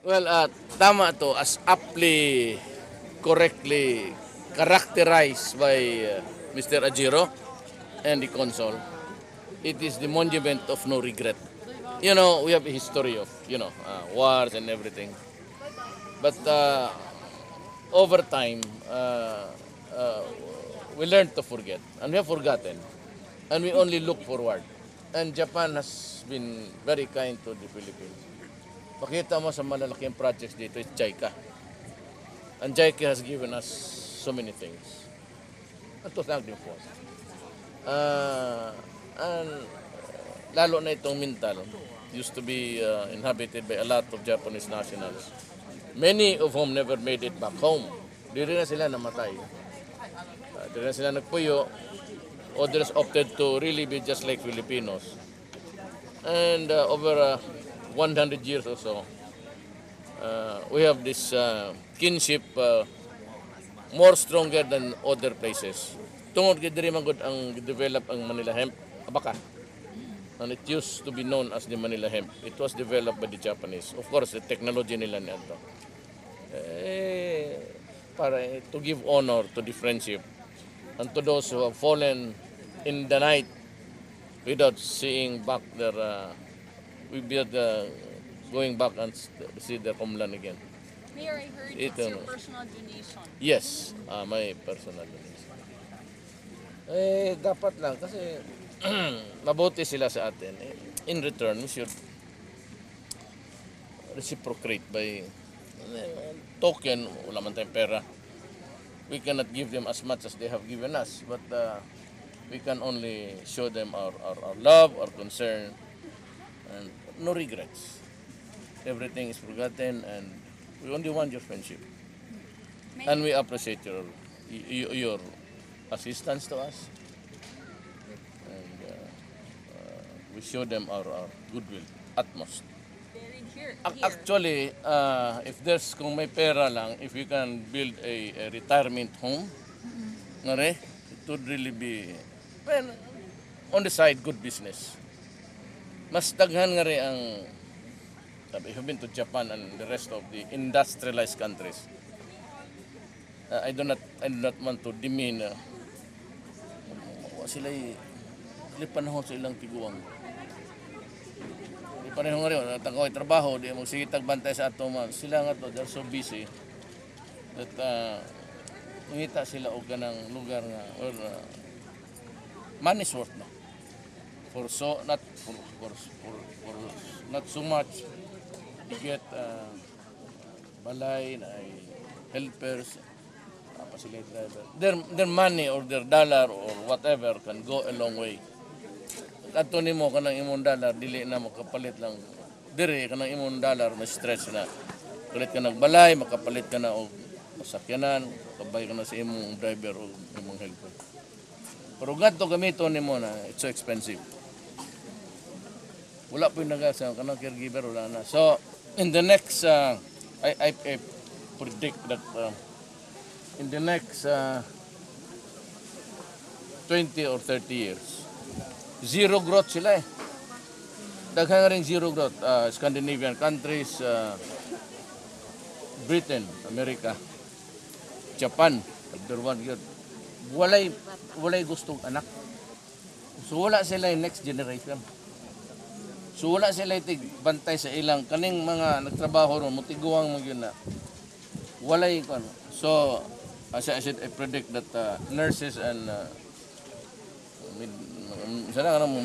Well, tama to as aptly, correctly characterized by Mr. Ajiro and the consul. It is the monument of no regret. You know, we have a history of, wars and everything. But over time, uh, we learned to forget. And we have forgotten. And we only look forward. And Japan has been very kind to the Philippines. Pakita mo sa malalaking projects dito is JICA. And JICA has given us so many things. And to thank them for. And lalo na itong Mintal used to be inhabited by a lot of Japanese nationals. Many of whom never made it back home. Di rin na sila namatay. Di rin na sila nagpuyo. Others opted to really be just like Filipinos. And over 100 years or so, we have this kinship more stronger than other places. Tungod kay diri man gud ang develop ang Manila hemp, abaka. And it used to be known as the Manila hemp. It was developed by the Japanese. Of course, the technology nila nito. Para to give honor to the friendship and to those who have fallen in the night without seeing back their without going back and see their homeland again. Mayor, I heard it's your personal donation. Yes, my personal donation. Dapat lang kasi mabuti sila sa atin. In return, we should reciprocate by token, wala man tayong pera. We cannot give them as much as they have given us, but we can only show them our love, our concern, and no regrets. Everything is forgotten, and we only want your friendship. And we appreciate your assistance to us. And we show them our goodwill, utmost. Actually, if there's, kung may pera lang, if we can build a retirement home, it would really be, well, on the side, good business. Mas daghan nga rin ang, if you've been to Japan and the rest of the industrialized countries, I do not want to demean sila panahon sa ilang tiguang. Panahon nga rin, natangkoy trabaho, di mo sige tagbantay sa atoma. Sila nga to, they're so busy that ngita sila o ganang lugar nga, or money's worth na. For not so much to get balay na helpers, facility driver. Their money or their dollar or whatever can go a long way. Ato nimo kanang imong dollar dili na makapalit lang dire kanang imong dollar may stretch na. Palit ka nagbalay, makapalit ka na og masakyanan, kabay ka na sa imong driver o imong helper. Pero gadto gamiton nimo na it's so expensive. Wala po yung nagasa kanang caregiver wala na. So in the next I predict that in the next 20 or 30 years, zero growth sila eh. Daghan nga rin zero growth. Scandinavian countries, Britain, America, Japan, walay gustong anak. So wala sila yung next generation. So wala sila bantay sa ilang kaning mga nagtrabaho ron, mutiguang mo yun na. Walay ko. So as I said, I predict that nurses and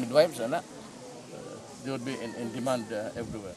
midwives, they would be in demand everywhere.